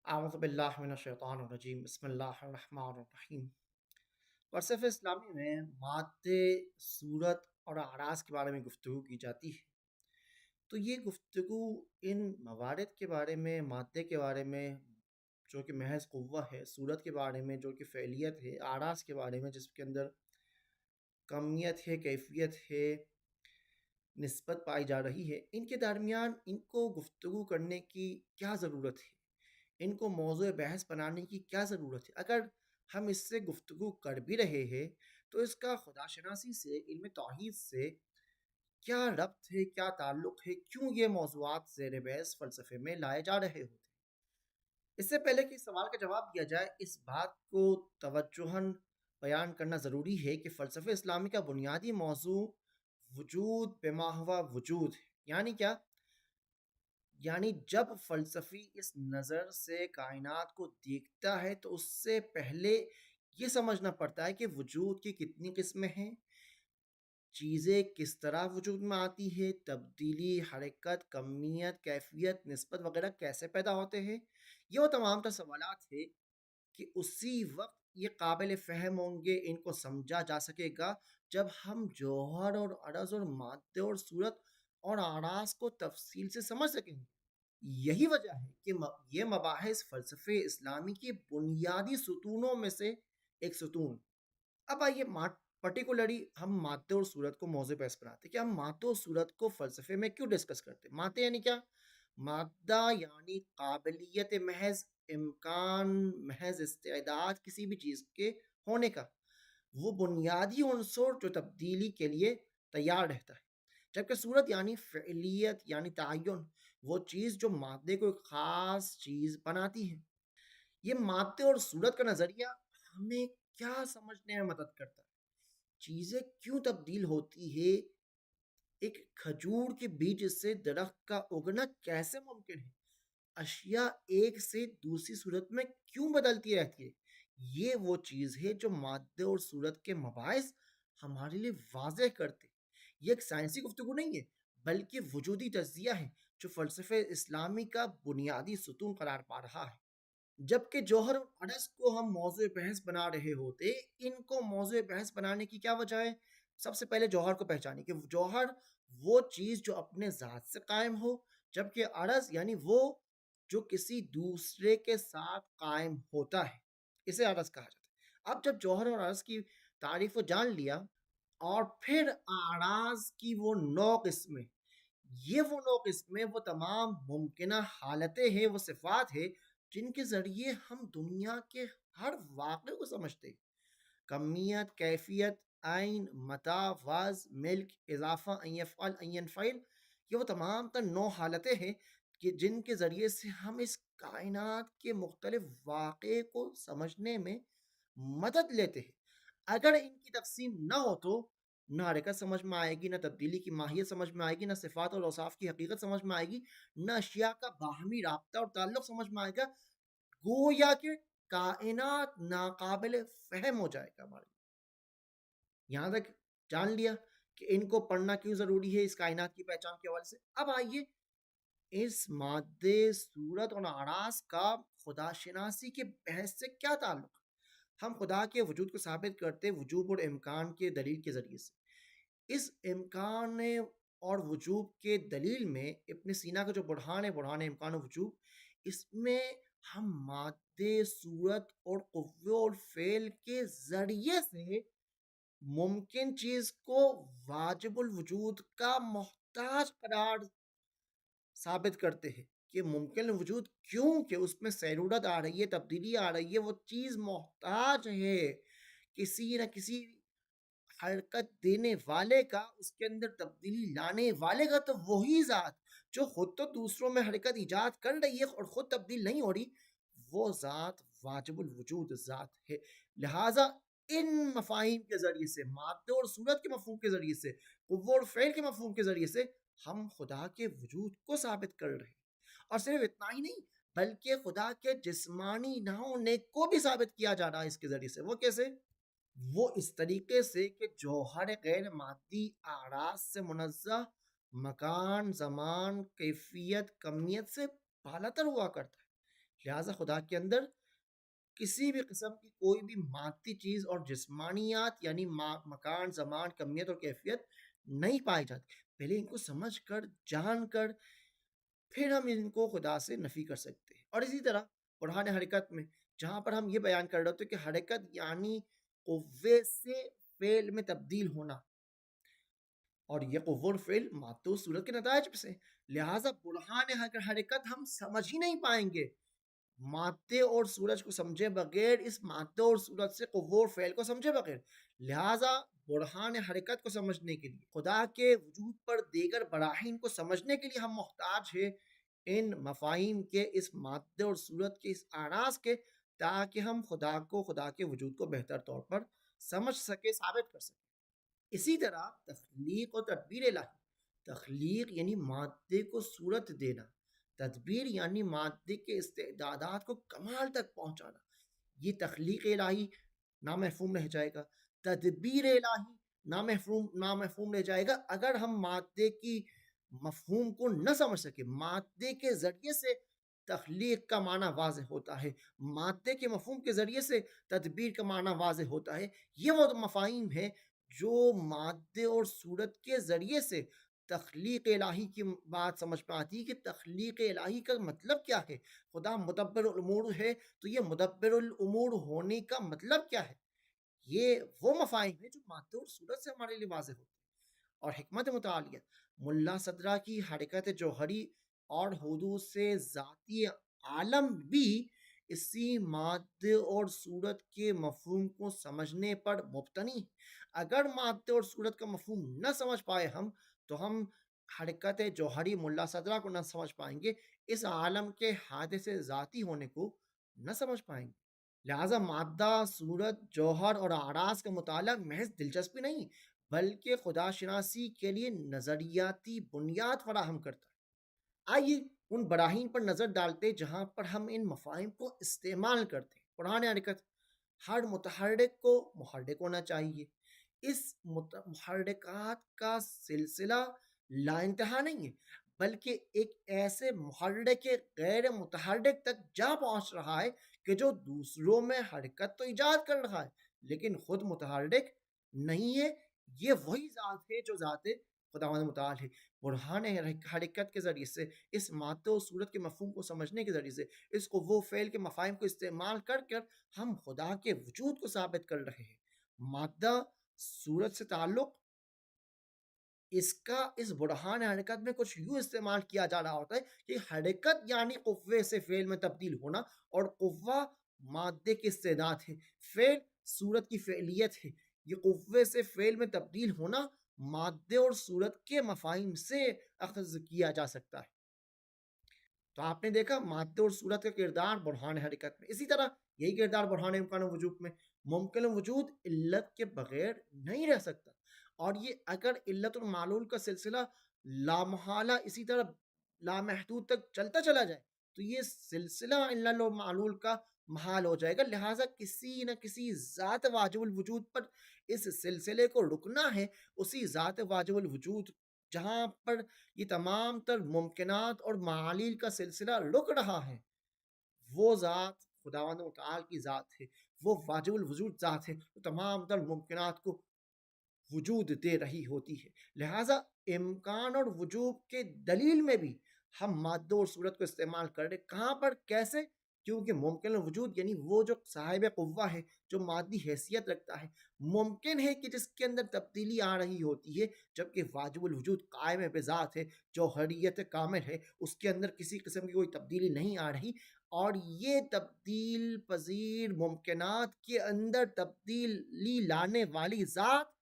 اعوذ باللہ من الشیطان الرجیم بسم اللہ الرحمن الرحیم۔ فلسفہ اسلامی میں مادے، صورت اور اعراض کے بارے میں گفتگو کی جاتی ہے۔ تو یہ گفتگو ان موارد کے بارے میں، مادے کے بارے میں جو کہ محض قوہ ہے، صورت کے بارے میں جو کہ فعلیت ہے، اعراض کے بارے میں جس کے اندر کمیت ہے، کیفیت ہے، نسبت پائی جا رہی ہے، ان کے درمیان ان کو گفتگو کرنے کی کیا ضرورت ہے، ان کو موضوع بحث بنانے کی کیا ضرورت ہے۔ اگر ہم اس سے گفتگو کر بھی رہے ہیں تو اس کا خدا شناسی سے، علم توحید سے کیا ربط ہے، کیا تعلق ہے، کیوں یہ موضوعات زیر بحث فلسفے میں لائے جا رہے ہوتے ہیں۔ اس سے پہلے کہ اس سوال کا جواب دیا جائے، اس بات کو توجہاً بیان کرنا ضروری ہے کہ فلسفہ اسلامی کا بنیادی موضوع وجود بما ہوا وجود ہے۔ یعنی کیا؟ یعنی جب فلسفی اس نظر سے کائنات کو دیکھتا ہے تو اس سے پہلے یہ سمجھنا پڑتا ہے کہ وجود کی کتنی قسمیں ہیں، چیزیں کس طرح وجود میں آتی ہے، تبدیلی، حرکت، کمیت، کیفیت، نسبت وغیرہ کیسے پیدا ہوتے ہیں۔ یہ وہ تمام تر سوالات ہیں کہ اسی وقت یہ قابل فہم ہوں گے، ان کو سمجھا جا سکے گا جب ہم جوہر اور عرض اور مادے اور صورت اور اعراض کو تفصیل سے سمجھ سکیں گے۔ یہی وجہ ہے کہ یہ مباحث فلسفے اسلامی کے بنیادی ستونوں میں سے ایک ستون۔ اب آئیے پرٹیکولرلی ہم مادے اور صورت کو موضوع بحث بناتے ہیں کہ ہم مادے اور صورت کو فلسفے میں کیوں ڈسکس کرتے ہیں۔ مادے یعنی کیا؟ مادہ یعنی قابلیت محض، امکان محض، استعداد کسی بھی چیز کے ہونے کا، وہ بنیادی عنصر جو تبدیلی کے لیے تیار رہتا ہے۔ جبکہ صورت یعنی فعلیت، یعنی تعین، وہ چیز جو مادے کو ایک خاص چیز بناتی ہے۔ یہ مادے اور صورت کا نظریہ ہمیں کیا سمجھنے میں مدد کرتا ہے؟ چیزیں کیوں تبدیل ہوتی ہے؟ ایک کھجور کے بیج سے درخت کا اگنا کیسے ممکن ہے؟ اشیاء ایک سے دوسری صورت میں کیوں بدلتی رہتی ہے؟ یہ وہ چیز ہے جو مادے اور صورت کے مباحث ہمارے لیے واضح کرتے۔ یہ ایک سائنسی گفتگو نہیں ہے، بلکہ وجودی تجزیہ ہے جو فلسفہ اسلامی کا بنیادی ستون قرار پا رہا ہے۔ جبکہ جوہر اور عرض کو ہم موضوع بحث بنا رہے ہوتے، ان کو موضوع بحث بنانے کی کیا وجہ ہے؟ سب سے پہلے جوہر کو پہچانے کہ جوہر وہ چیز جو اپنے ذات سے قائم ہو، جبکہ عرض یعنی وہ جو کسی دوسرے کے ساتھ قائم ہوتا ہے، اسے عرض کہا جاتا ہے۔ اب جب جوہر اور عرض کی تعریف کو جان لیا، اور پھر اعراض کی وہ 9 قسمیں، یہ وہ 9 قسمیں، وہ تمام ممکنہ حالتیں ہیں، وہ صفات ہیں جن کے ذریعے ہم دنیا کے ہر واقعے کو سمجھتے ہیں۔ کمیت، کیفیت، عین، متاع، وضع، ملک، اضافہ، ان یفعل، ان ینفعل، یہ وہ تمام تر 9 حالتیں ہیں کہ جن کے ذریعے سے ہم اس کائنات کے مختلف واقعے کو سمجھنے میں مدد لیتے ہیں۔ اگر ان کی تقسیم نہ ہو تو نہ حرکت سمجھ میں آئے گی، نہ تبدیلی کی ماہیت سمجھ میں آئے گی، نہ صفات اور اوصاف کی حقیقت سمجھ میں آئے گی، نہ اشیاء کا باہمی رابطہ اور تعلق سمجھ میں آئے گا۔ گویا کہ کائنات ناقابل فہم ہو جائے گا ہمارے لیے۔ یہاں تک جان لیا کہ ان کو پڑھنا کیوں ضروری ہے اس کائنات کی پہچان کے حوالے سے۔ اب آئیے اس مادے، صورت اور اعراض کا خدا شناسی کے بحث سے کیا تعلق ہے؟ ہم خدا کے وجود کو ثابت کرتے وجوب اور امکان کے دلیل کے ذریعے سے۔ اس امکان اور وجوب کے دلیل میں ابن سینا کا جو برہان ہے، برہان امکان و وجوب، اس میں ہم مادے، صورت اور قوے اور فعل کے ذریعے سے ممکن چیز کو واجب الوجود کا محتاج قرار ثابت کرتے ہیں کہ ممکن وجود کیوں کہ اس میں سیرورت آ رہی ہے، تبدیلی آ رہی ہے، وہ چیز محتاج ہے کسی نہ کسی حرکت دینے والے کا، اس کے اندر تبدیلی لانے والے کا۔ تو وہی ذات جو خود تو دوسروں میں حرکت ایجاد کر رہی ہے اور خود تبدیل نہیں ہو رہی، وہ ذات واجب الوجود ذات ہے۔ لہٰذا ان مفاہیم کے ذریعے سے، مادے اور صورت کے مفہوم کے ذریعے سے، قوہ اور فعل کے مفہوم کے ذریعے سے، ہم خدا کے وجود کو ثابت کر رہے ہیں۔ اور صرف اتنا ہی نہیں، بلکہ خدا کے جسمانی نہ ہونے کو بھی ثابت کیا جا رہا ہے اس کے ذریعے سے۔ وہ کیسے؟ وہ اس طریقے سے کہ جوہر غیر مادی اعراض سے منزہ، مکان، زمان، کیفیت، کمیت سے بالاتر ہوا کرتا ہے۔ لہٰذا خدا کے اندر کسی بھی قسم کی کوئی بھی مادی چیز اور جسمانیات یعنی مکان، زمان، کمیت اور کیفیت نہیں پائی جاتی. پہلے ان کو سمجھ کر، جان کر، پھر ہم ان کو خدا سے نفی کر سکتے ہیں. اور اسی طرح قرآن حرکت میں جہاں پر ہم یہ بیان کر رہے ہوتے کہ حرکت یعنی قوے سے فعل میں تبدیل ہونا، اور یہ قوہ اور فعل مادہ و صورت کے نتائج سے، لہٰذا برہان حرکت ہم سمجھ ہی نہیں پائیں گے مادے اور سورج کو سمجھے بغیر، اس مادے اور سورج سے قوہ اور فعل کو سمجھے بغیر. لہٰذا برہان حرکت کو سمجھنے کے لیے، خدا کے وجود پر دیگر براہین کو سمجھنے کے لیے ہم محتاج ہیں ان مفاہیم کے، اس مادے اور صورت کے، اس اعراض کے، تاکہ ہم خدا کو، خدا کے وجود کو بہتر طور پر سمجھ سکے، ثابت کر سکے. اسی طرح تخلیق اور تدبیر الہی. تخلیق یعنی مادے کو صورت دینا، تدبیر یعنی مادے کے استعدادات کو کمال تک پہنچانا. یہ تخلیق الہی نامفہوم رہ جائے گا، تدبیر الہی نامفہوم رہ جائے گا اگر ہم مادے کی مفہوم کو نہ سمجھ سکے. مادے کے ذریعے سے تخلیق کا معنی واضح ہوتا ہے، مادے کے مفہوم کے ذریعے سے تدبیر کا معنی واضح ہوتا ہے. یہ وہ مفاہیم ہے جو مادے اور صورت کے ذریعے سے تخلیق الہی کی بات سمجھ میں آتی ہے کہ تخلیق الہی کا مطلب کیا ہے. خدا مدبر الامور ہے تو یہ مدبر الامور ہونے کا مطلب کیا ہے. یہ وہ مفاہیم ہے جو مادے اور صورت سے ہمارے لیے واضح ہوتے ہیں. اور حکمت متعالیہ ملا صدرہ کی حرکت جوہری اور حدود سے ذاتی عالم بھی اسی مادے اور صورت کے مفہوم کو سمجھنے پر مبتنی. اگر مادے اور صورت کا مفہوم نہ سمجھ پائے ہم تو ہم حرکت جوہری ملا صدرہ کو نہ سمجھ پائیں گے، اس عالم کے حادث ذاتی ہونے کو نہ سمجھ پائیں گے. لہٰذا مادہ، صورت، جوہر اور اعراض کا مطالعہ محض دلچسپی نہیں بلکہ خدا شناسی کے لیے نظریاتی بنیاد فراہم کرتا ہے. آئیے ان براہین پر نظر ڈالتے جہاں پر ہم ان مفاہیم کو استعمال کرتے ہیں. قرآن حرکت. ہر متحرک کو محرک ہونا چاہیے. اس محرکات کا سلسلہ لا انتہا نہیں ہے بلکہ ایک ایسے محرک غیر متحرک تک جا پہنچ رہا ہے کہ جو دوسروں میں حرکت تو ایجاد کر رہا ہے لیکن خود متحرک نہیں ہے. یہ وہی ذات ہے جو ذات خداوند متعال ہے. برہان حرکت کے ذریعے سے، اس مادہ و صورت کے مفہوم کو سمجھنے کے ذریعے سے، اس قوہ و فعل کے مفاہیم کو استعمال کر کر ہم خدا کے وجود کو ثابت کر رہے ہیں. مادہ صورت سے تعلق اس کا اس برہان حرکت میں کچھ یوں استعمال کیا جا رہا ہوتا ہے کہ حرکت یعنی قوے سے فعل میں تبدیل ہونا، اور قوہ مادے کے استعداد ہے، فعل صورت کی فعلیت ہے. یہ قوے سے فعل میں تبدیل ہونا مادے اور صورت کے مفاہیم سے اخذ کیا جا سکتا ہے. تو آپ نے دیکھا مادے اور صورت کا کردار برہان حرکت میں. اسی طرح یہی کردار برہان امکان وجود میں. ممکن وجود علت کے بغیر نہیں رہ سکتا، اور یہ اگر علت اور معلول کا سلسلہ لامحالہ اسی طرح لامحدود تک چلتا چلا جائے تو یہ سلسلہ علت اور معلول کا محال ہو جائے گا. لہٰذا کسی نہ کسی ذات واجب الوجود پر اس سلسلے کو رکنا ہے. اسی ذات واجب الوجود جہاں پر یہ تمام تر ممکنات اور معالیل کا سلسلہ رک رہا ہے، وہ ذات خداوند متعال کی ذات ہے، وہ واجب الوجود ذات ہے، وہ تمام تر ممکنات کو وجود دے رہی ہوتی ہے. لہٰذا امکان اور وجوب کے دلیل میں بھی ہم مادہ اور صورت کو استعمال کر رہے. کہاں پر، کیسے؟ کیونکہ ممکن وجود یعنی وہ جو صاحب قوہ ہے، جو مادی حیثیت رکھتا ہے، ممکن ہے کہ جس کے اندر تبدیلی آ رہی ہوتی ہے، جبکہ واجب الوجود قائم بذات ہے، جوہریت کامل ہے، اس کے اندر کسی قسم کی کوئی تبدیلی نہیں آ رہی. اور یہ تبدیل پذیر ممکنات کے اندر تبدیلی لانے والی ذات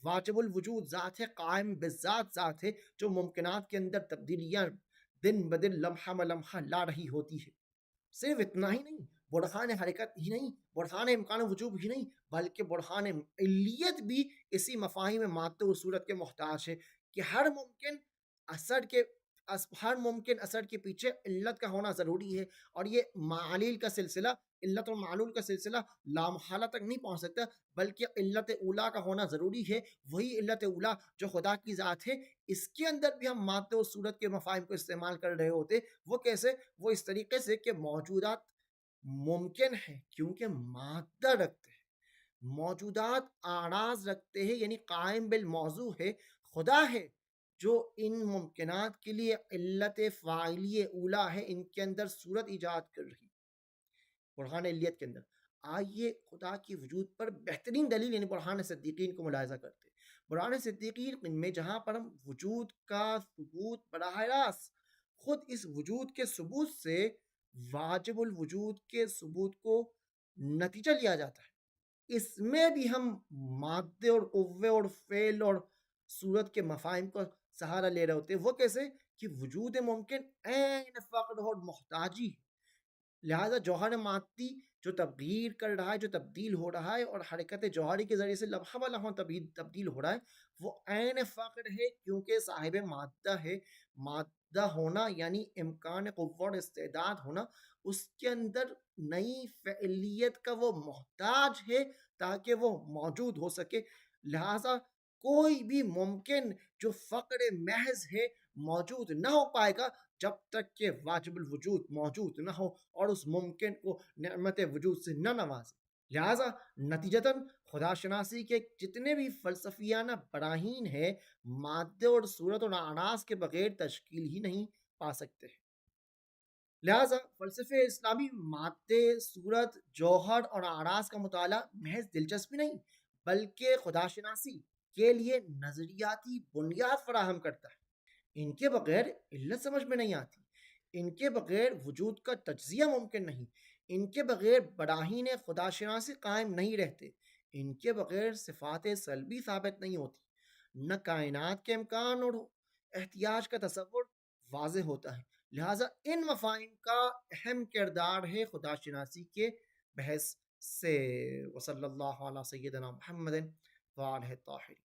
واجب الوجود ذات ہے، قائم بذات ذات ہے، جو ممکنات کے اندر تبدیلیاں دن بدن لمحہ ملمحہ لا رہی ہوتی ہے. صرف اتنا ہی نہیں، برہان حرکت ہی نہیں، برہان امکان وجوب ہی نہیں، بلکہ برہان علیت بھی اسی مفاہیم مادہ و صورت کے محتاج ہے کہ ہر ممکن اثر کے ہر ممکن اثر کے پیچھے علت کا ہونا ضروری ہے، اور یہ معلیل کا سلسلہ، علت اور معلول کا سلسلہ لامحالہ تک نہیں پہنچ سکتا، بلکہ علت اولا کا ہونا ضروری ہے۔ وہی علت اولا جو خدا کی ذات ہے، اس کے اندر بھی ہم مادہ اور صورت کے مفاہیم کو استعمال کر رہے ہوتے۔ وہ کیسے؟ وہ اس طریقے سے کہ موجودات ممکن ہے کیونکہ مادہ رکھتے ہیں، موجودات آراز رکھتے ہیں، یعنی قائم بالموضوع ہے، خدا ہے جو ان ممکنات کے لیے علت فاعلی اولا ہے، ان کے اندر صورت ایجاد کر رہی برہان علیت کے اندر۔ آئیے خدا کی وجود پر بہترین دلیل یعنی برہان صدیقین کو ملاحظہ کرتے ہیں۔ برہان صدیقین میں جہاں پر ہم وجود کا ثبوت براہ راست خود اس وجود کے ثبوت سے واجب الوجود کے ثبوت کو نتیجہ لیا جاتا ہے، اس میں بھی ہم مادے اور قوے اور فعل اور صورت کے مفاہیم کو سہارا لے رہے ہوتے ہیں۔ وہ کیسے؟ کہ وجود ممکن عین فقر اور محتاجی، لہذا جوہر مادی جو تبدیل کر رہا ہے، جو تبدیل ہو رہا ہے اور حرکت جوہری کے ذریعے سے لمحہ بہ لمحہ تبدیل ہو رہا ہے، وہ عین فقر ہے کیونکہ صاحب مادہ ہے۔ مادہ ہونا یعنی امکان قوت اور استعداد ہونا، اس کے اندر نئی فعلیت کا وہ محتاج ہے تاکہ وہ موجود ہو سکے۔ لہذا کوئی بھی ممکن جو فقر محض ہے موجود نہ ہو پائے گا جب تک کہ واجب الوجود موجود نہ ہو اور اس ممکن کو نعمت وجود سے نہ نوازے۔ لہذا نتیجتاً خدا شناسی کے جتنے بھی فلسفیانہ براہین ہیں، مادے اور صورت اور اعراض کے بغیر تشکیل ہی نہیں پا سکتے۔ لہذا فلسفہ اسلامی مادے، صورت، جوہر اور اعراض کا مطالعہ محض دلچسپی نہیں بلکہ خدا شناسی کے لیے نظریاتی بنیاد فراہم کرتا ہے۔ ان کے بغیر علت سمجھ میں نہیں آتی، ان کے بغیر وجود کا تجزیہ ممکن نہیں، ان کے بغیر براہین خدا شناسی قائم نہیں رہتے، ان کے بغیر صفات سلبی ثابت نہیں ہوتی، نہ کائنات کے امکان اور احتیاج کا تصور واضح ہوتا ہے۔ لہٰذا ان مفاہیم کا اہم کردار ہے خدا شناسی کے بحث سے۔ وصلی اللہ علی سیدنا محمد وآلہ الطاہرین۔